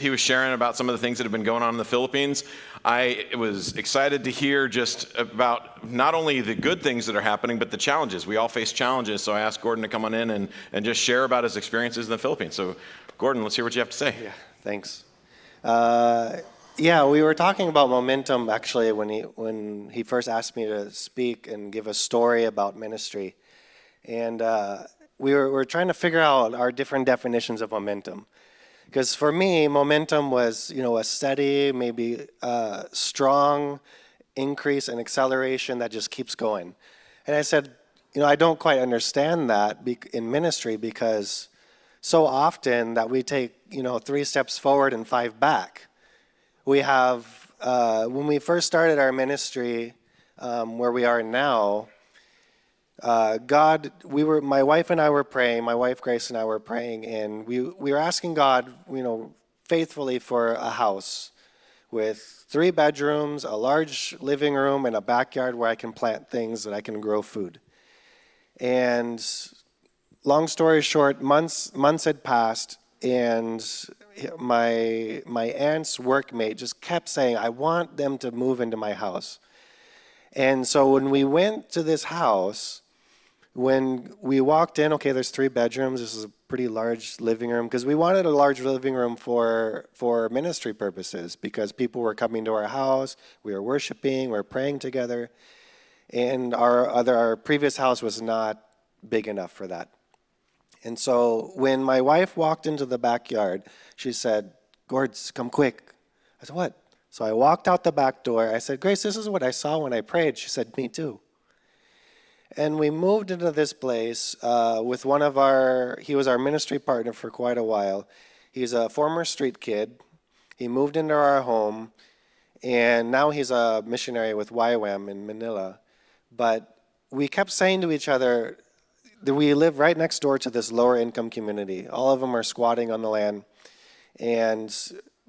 he was sharing about some of the things that have been going on in the Philippines. I was excited to hear just about not only the good things that are happening, but the challenges. We all face challenges, so I asked Gordon to come on in and just share about his experiences in the Philippines. So, Gordon, let's hear what you have to say. Yeah, thanks. Yeah, we were talking about momentum actually when he first asked me to speak and give a story about ministry, and we were trying to figure out our different definitions of momentum. Because for me, momentum was, a steady, maybe strong increase and acceleration that just keeps going. And I said, I don't quite understand that in ministry because so often that we take, 3 steps forward and 5 back. We have, when we first started our ministry, where we are now, my wife and I were praying, my wife Grace and I were praying, and we were asking God, faithfully for a house with 3 bedrooms, a large living room, and a backyard where I can plant things that I can grow food. And long story short, months had passed, and my aunt's workmate just kept saying, I want them to move into my house. And so when we went to this house, when we walked in, okay, there's 3 bedrooms. This is a pretty large living room because we wanted a large living room for ministry purposes because people were coming to our house. We were worshiping, we were praying together, and our previous house was not big enough for that. And so when my wife walked into the backyard, she said, "Gords, come quick." I said, "What?" So I walked out the back door. I said, "Grace, this is what I saw when I prayed." She said, "Me too." And we moved into this place with he was our ministry partner for quite a while. He's a former street kid. He moved into our home, and now he's a missionary with YWAM in Manila. But we kept saying to each other that we live right next door to this lower income community. All of them are squatting on the land, and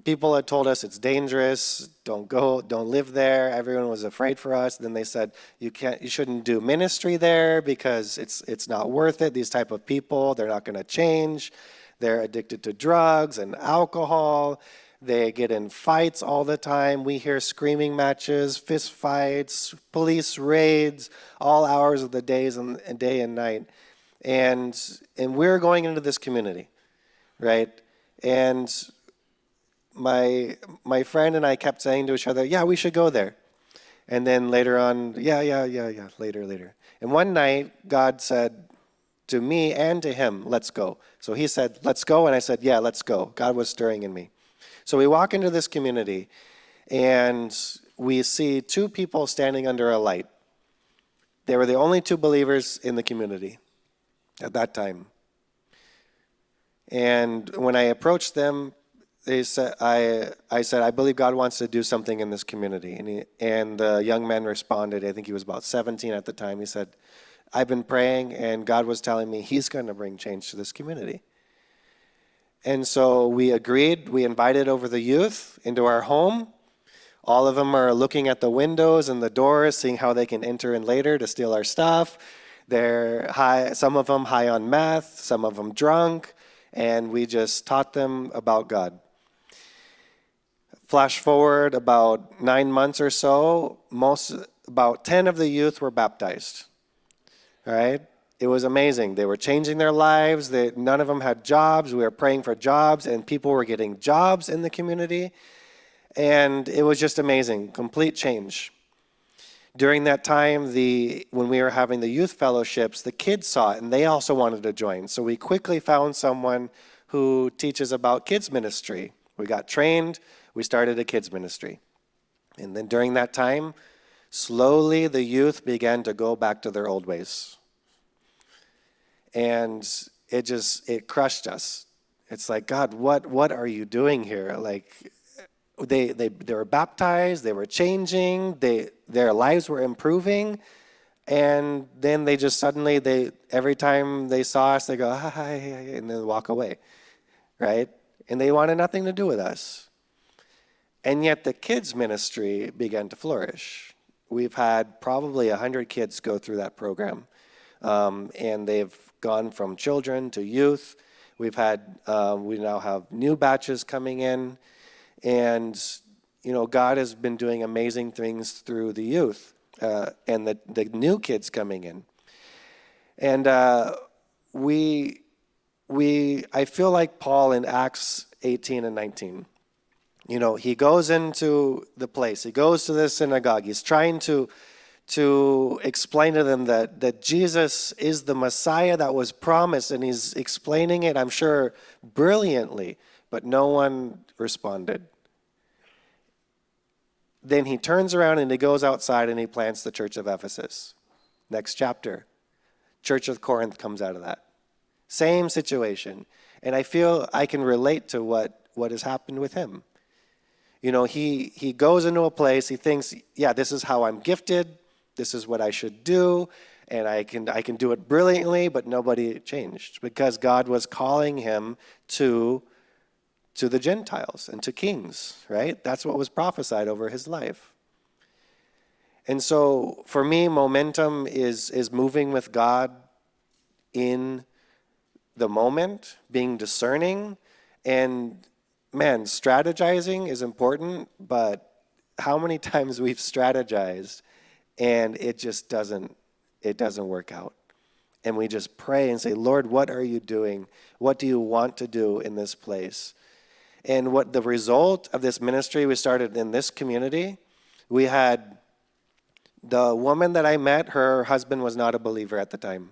people had told us it's dangerous, don't live there. Everyone was afraid for us. Then they said, you shouldn't do ministry there because it's not worth it. These type of people, they're not going to change. They're addicted to drugs and alcohol. They get in fights all the time. We hear screaming matches, fist fights, police raids, all hours of the day and night. And we're going into this community, right? And my friend and I kept saying to each other, yeah, we should go there. And then later on, yeah, later. And one night, God said to me and to him, let's go. So he said, let's go, and I said, yeah, let's go. God was stirring in me. So we walk into this community, and we see 2 people standing under a light. They were the only 2 believers in the community at that time. And when I approached them, I said, I believe God wants to do something in this community. And the young man responded, I think he was about 17 at the time. He said, I've been praying, and God was telling me he's going to bring change to this community. And so we agreed. We invited over the youth into our home. All of them are looking at the windows and the doors, seeing how they can enter in later to steal our stuff. They're high, some of them high on meth, some of them drunk, and we just taught them about God. Flash forward about 9 months or so, about 10 of the youth were baptized. All right? It was amazing. They were changing their lives. None of them had jobs. We were praying for jobs, and people were getting jobs in the community. And it was just amazing, complete change. During that time, when we were having the youth fellowships, the kids saw it, and they also wanted to join. So we quickly found someone who teaches about kids ministry. We got trained. We started a kids ministry. And then during that time, slowly the youth began to go back to their old ways. And it crushed us. It's like, God, what are you doing here? Like, they were baptized, they were changing, their lives were improving, and then they just suddenly, every time they saw us, they go, hi, and then walk away, right? And they wanted nothing to do with us. And yet the kids ministry began to flourish. We've had probably 100 kids go through that program, and they've gone from children to youth. we now have new batches coming in, and God has been doing amazing things through the youth and the new kids coming in. And I feel like Paul in Acts 18 and 19. He goes into the place. He goes to the synagogue. He's trying to explain to them that Jesus is the Messiah that was promised, and he's explaining it, I'm sure, brilliantly, but no one responded. Then he turns around and he goes outside and he plants the church of Ephesus. Next chapter, Church of Corinth comes out of that. Same situation. And I feel I can relate to what has happened with him. He goes into a place, he thinks, yeah, this is how I'm gifted, this is what I should do, and I can do it brilliantly, but nobody changed because God was calling him to the Gentiles and to kings, right? That's what was prophesied over his life. And so for me, momentum is moving with God in the moment, being discerning, and man, strategizing is important, but how many times we've strategized and it just doesn't work out. And we just pray and say, Lord, what are you doing? What do you want to do in this place? And what the result of this ministry we started in this community, we had the woman that I met, her husband was not a believer at the time.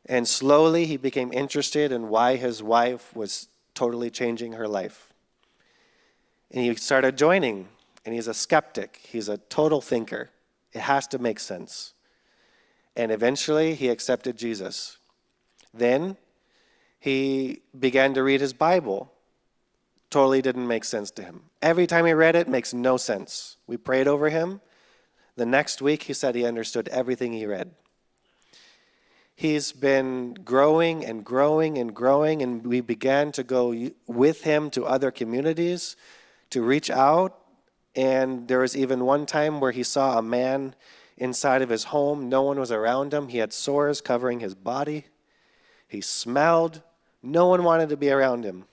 And slowly he became interested in why his wife was totally changing her life. And he started joining, and he's a skeptic. He's a total thinker. It has to make sense. And eventually he accepted Jesus. Then he began to read his Bible. Totally didn't make sense to him. Every time he read it, makes no sense. We prayed over him. The next week he said he understood everything he read. He's been growing and growing and growing, and we began to go with him to other communities to reach out. And there was even one time where he saw a man inside of his home. No one was around him. He had sores covering his body. He smelled. No one wanted to be around him.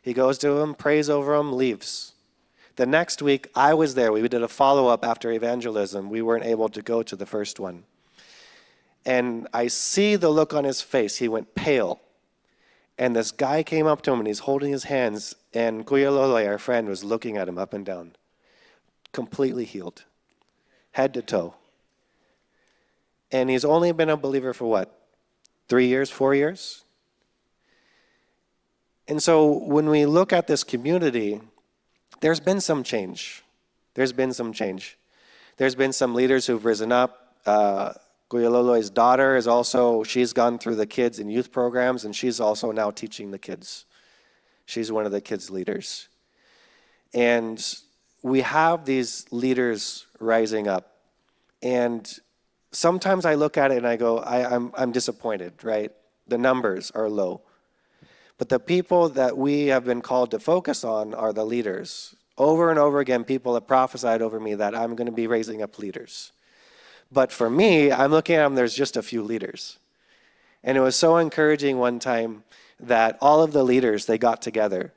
He goes to him, prays over him, leaves. The next week, I was there. We did a follow-up after evangelism. We weren't able to go to the first one. And I see the look on his face. He went pale. And this guy came up to him, and he's holding his hands. And Kuya Loloy, our friend, was looking at him up and down. Completely healed. Head to toe. And he's only been a believer for what? 3 years, 4 years? And so when we look at this community, there's been some change. There's been some change. There's been some leaders who've risen up. Kuya Loloy's daughter is also, she's gone through the kids and youth programs, and she's also now teaching the kids. She's one of the kids' leaders. And we have these leaders rising up. And sometimes I look at it and I go, I'm disappointed, right? The numbers are low. But the people that we have been called to focus on are the leaders. Over and over again, people have prophesied over me that I'm going to be raising up leaders. But for me, I'm looking at them, there's just a few leaders. And it was so encouraging one time that all of the leaders, they got together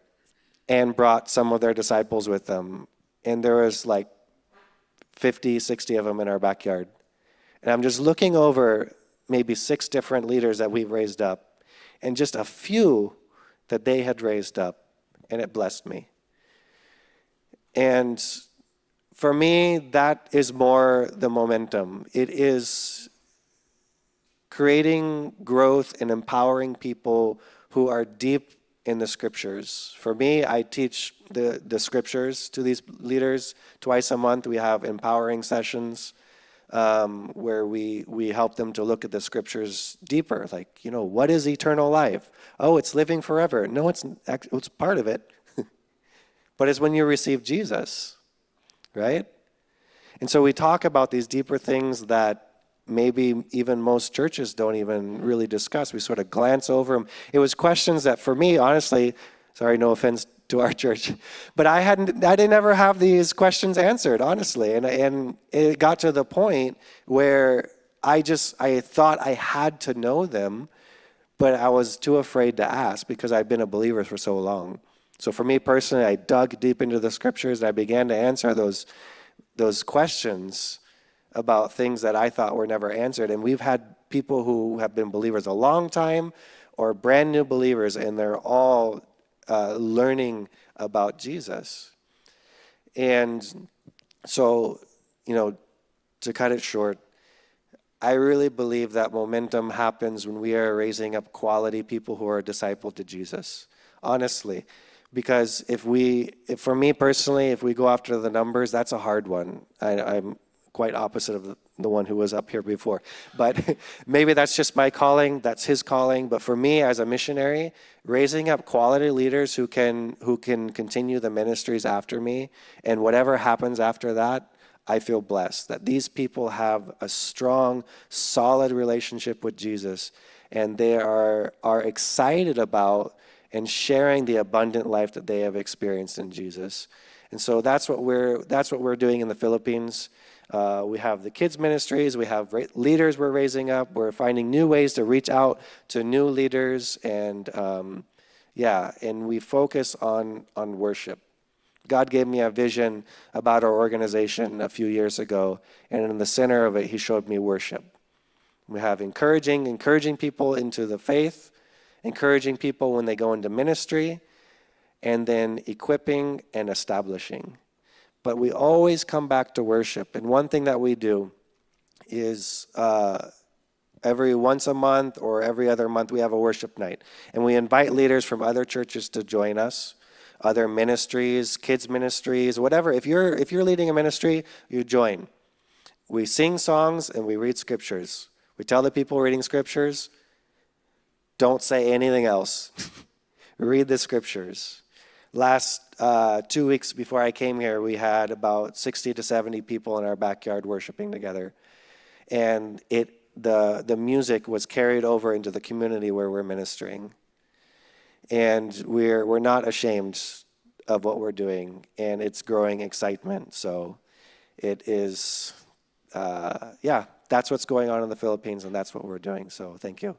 and brought some of their disciples with them. And there was like 50, 60 of them in our backyard. And I'm just looking over maybe 6 different leaders that we've raised up, and just a few that they had raised up, and it blessed me. And for me, that is more the momentum. It is creating growth and empowering people who are deep in the scriptures. For me, I teach the scriptures to these leaders. Twice a month, we have empowering sessions where we help them to look at the scriptures deeper. Like, what is eternal life? Oh, it's living forever. No, it's part of it. But it's when you receive Jesus, right? And so we talk about these deeper things that maybe even most churches don't even really discuss. We sort of glance over them. It was questions that for me, honestly, sorry, no offense to our church, but I didn't ever have these questions answered, honestly. And it got to the point where I thought I had to know them, but I was too afraid to ask because I'd been a believer for so long. So for me personally, I dug deep into the scriptures and I began to answer those questions about things that I thought were never answered. And we've had people who have been believers a long time or brand new believers, and they're all learning about Jesus. And so, to cut it short, I really believe that momentum happens when we are raising up quality people who are discipled to Jesus. Honestly. Because for me personally, if we go after the numbers, that's a hard one. I'm quite opposite of the one who was up here before. But maybe that's just my calling, that's his calling. But for me as a missionary, raising up quality leaders who can continue the ministries after me, and whatever happens after that, I feel blessed that these people have a strong, solid relationship with Jesus, and they are excited about and sharing the abundant life that they have experienced in Jesus. And so that's what we're doing in the Philippines. We have the kids ministries, we have leaders we're raising up, we're finding new ways to reach out to new leaders, and and we focus on worship. God gave me a vision about our organization a few years ago, and in the center of it, he showed me worship. We have encouraging people into the faith, encouraging people when they go into ministry, and then equipping and establishing. But we always come back to worship. And one thing that we do is every once a month or every other month, we have a worship night. And we invite leaders from other churches to join us, other ministries, kids ministries, whatever. If you're leading a ministry, you join. We sing songs and we read scriptures. We tell the people reading scriptures, don't say anything else. Read the scriptures. Last 2 weeks before I came here, we had about 60 to 70 people in our backyard worshiping together. And the music was carried over into the community where we're ministering. And we're not ashamed of what we're doing, and it's growing excitement. So it is, that's what's going on in the Philippines, and that's what we're doing. So thank you.